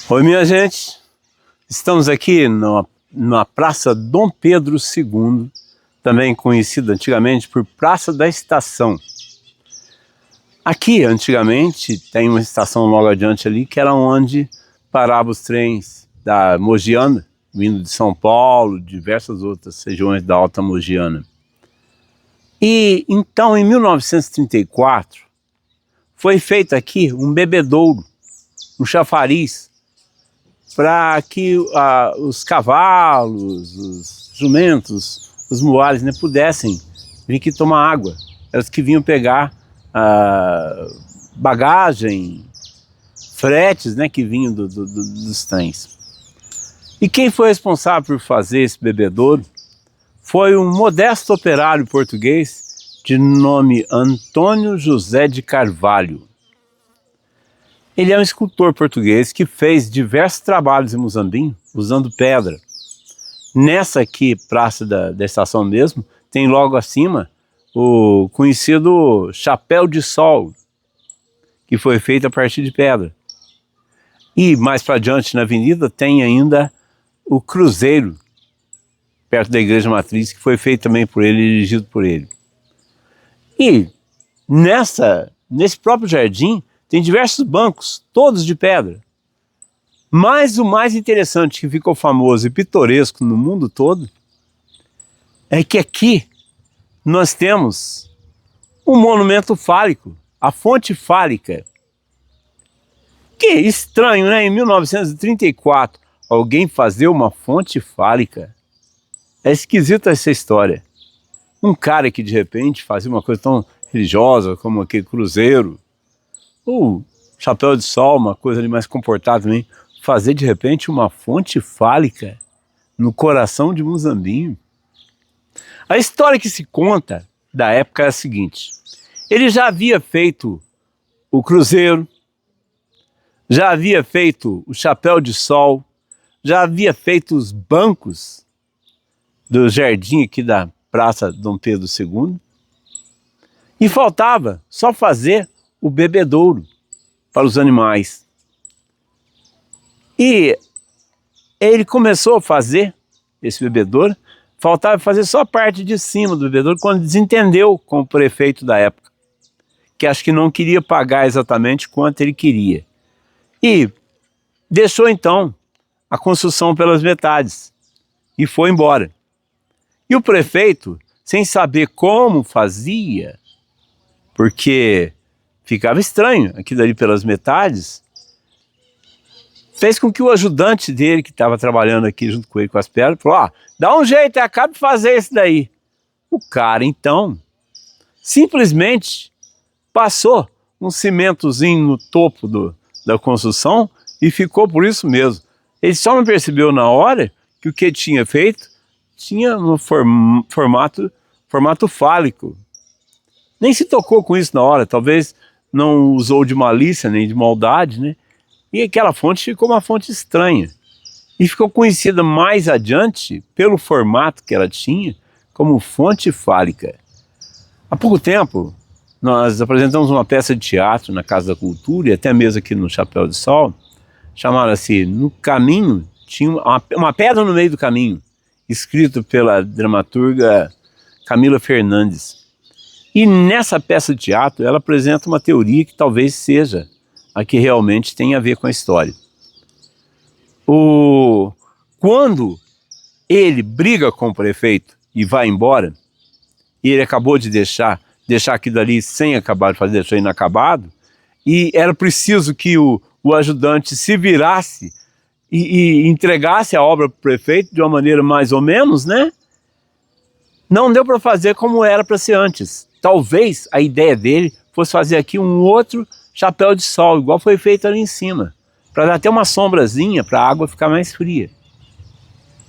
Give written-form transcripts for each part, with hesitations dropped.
Oi, minha gente, estamos aqui na Praça Dom Pedro II, também conhecida antigamente por Praça da Estação. Aqui, antigamente, tem uma estação logo adiante ali, que era onde paravam os trens da Mogiana, vindo de São Paulo, diversas outras regiões da Alta Mogiana. E então, em 1934, foi feito aqui um bebedouro, um chafariz, para que os cavalos, os jumentos, os muares, né, pudessem vir aqui tomar água. Elas que vinham pegar bagagem, fretes, né, que vinham dos trens. E quem foi responsável por fazer esse bebedouro foi um modesto operário português de nome Antônio José de Carvalho. Ele é um escultor português que fez diversos trabalhos em Muzambinho usando pedra. Nessa aqui, praça da estação mesmo, tem logo acima o conhecido chapéu de sol, que foi feito a partir de pedra. E mais para adiante na avenida tem ainda o cruzeiro, perto da igreja matriz, que foi feito também por ele, dirigido por ele. E nesse próprio jardim tem diversos bancos, todos de pedra. Mas o mais interessante, que ficou famoso e pitoresco no mundo todo, é que aqui nós temos um monumento fálico, a fonte fálica. Que estranho, né? Em 1934, alguém fazer uma fonte fálica. É esquisita essa história. Um cara que de repente fazia uma coisa tão religiosa como aquele cruzeiro, ou chapéu de sol, uma coisa ali mais comportada também, fazer de repente uma fonte fálica no coração de Muzambinho. A história que se conta da época é a seguinte: ele já havia feito o cruzeiro, já havia feito o chapéu de sol, já havia feito os bancos do jardim aqui da Praça Dom Pedro II, e faltava só fazer o bebedouro para os animais. E ele começou a fazer esse bebedouro, faltava fazer só a parte de cima do bebedouro, quando desentendeu com o prefeito da época, que acho que não queria pagar exatamente quanto ele queria. E deixou então a construção pelas metades e foi embora. E o prefeito, sem saber como fazia, porque ficava estranho aquilo ali pelas metades, fez com que o ajudante dele, que estava trabalhando aqui junto com ele com as pedras, falou: dá um jeito, acaba de fazer isso daí. O cara então simplesmente passou um cimentozinho no topo da construção e ficou por isso mesmo. Ele só não percebeu na hora que o que ele tinha feito tinha um formato fálico. Nem se tocou com isso na hora, talvez não usou de malícia nem de maldade, né? E aquela fonte ficou uma fonte estranha. E ficou conhecida mais adiante, pelo formato que ela tinha, como fonte fálica. Há pouco tempo, nós apresentamos uma peça de teatro na Casa da Cultura, e até mesmo aqui no Chapéu de Sol, chamaram-se No Caminho, tinha uma pedra no meio do caminho, escrito pela dramaturga Camila Fernandes. E nessa peça de teatro, ela apresenta uma teoria que talvez seja a que realmente tem a ver com a história. Quando ele briga com o prefeito e vai embora, e ele acabou de deixar aquilo ali sem acabar de fazer, deixou inacabado, e era preciso que o ajudante se virasse e entregasse a obra para o prefeito de uma maneira mais ou menos, né? Não deu para fazer como era para ser antes. Talvez a ideia dele fosse fazer aqui um outro chapéu de sol, igual foi feito ali em cima, para dar até uma sombrazinha para a água ficar mais fria.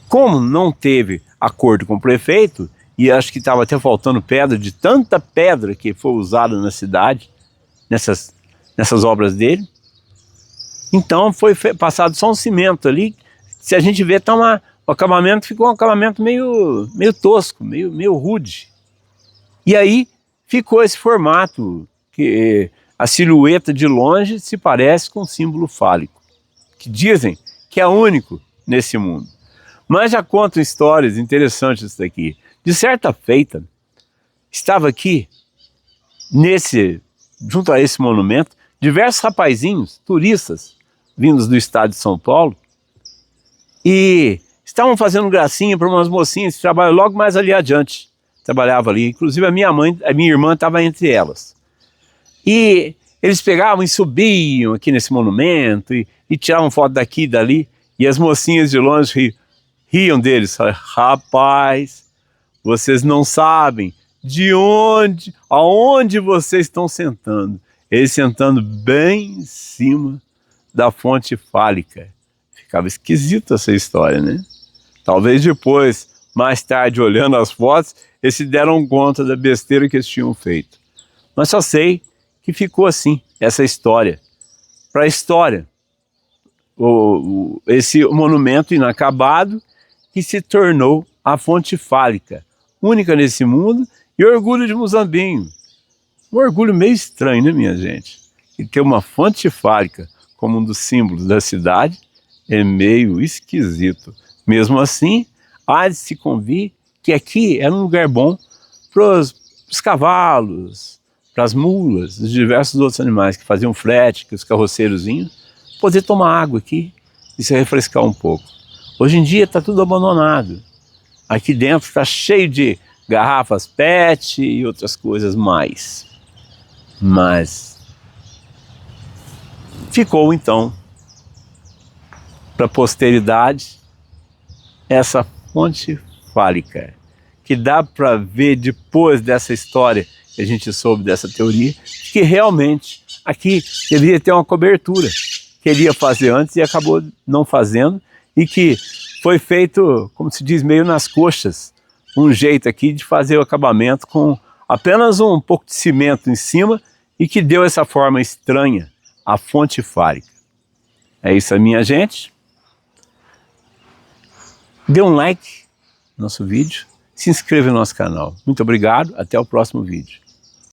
Como não teve acordo com o prefeito, e acho que estava até faltando pedra, de tanta pedra que foi usada na cidade, nessas obras dele, então foi passado só um cimento ali. Se a gente vê, tá o acabamento ficou um acabamento meio tosco, meio rude. E aí ficou esse formato, que a silhueta de longe se parece com um símbolo fálico, que dizem que é único nesse mundo. Mas já contam histórias interessantes isso daqui. De certa feita, estava aqui, junto a esse monumento, diversos rapazinhos, turistas, vindos do estado de São Paulo, e estavam fazendo gracinha para umas mocinhas que trabalham logo mais ali adiante. Trabalhava ali, inclusive a minha irmã estava entre elas. E eles pegavam e subiam aqui nesse monumento e tiravam foto daqui e dali, e as mocinhas de longe riam deles. Rapaz, vocês não sabem aonde vocês estão sentando. Eles sentando bem em cima da fonte fálica. Ficava esquisita essa história, né? Talvez depois, mais tarde, olhando as fotos, eles se deram conta da besteira que eles tinham feito. Mas só sei que ficou assim, essa história. Para a história, esse monumento inacabado que se tornou a fonte fálica, única nesse mundo e orgulho de Muzambinho. Um orgulho meio estranho, né, minha gente? E ter uma fonte fálica como um dos símbolos da cidade é meio esquisito. Mesmo assim, há de se convir que aqui era um lugar bom para os cavalos, para as mulas, os diversos outros animais que faziam frete, que os carroceiros vinham, poder tomar água aqui e se refrescar um pouco. Hoje em dia está tudo abandonado. Aqui dentro está cheio de garrafas PET e outras coisas mais. Mas ficou então para a posteridade essa fonte fálica, que dá para ver depois dessa história que a gente soube dessa teoria, que realmente aqui deveria ter uma cobertura, queria fazer antes e acabou não fazendo, e que foi feito, como se diz, meio nas coxas, um jeito aqui de fazer o acabamento com apenas um pouco de cimento em cima e que deu essa forma estranha, a fonte fálica. É isso aí, minha gente. Dê um like no nosso vídeo, se inscreva no nosso canal. Muito obrigado, até o próximo vídeo.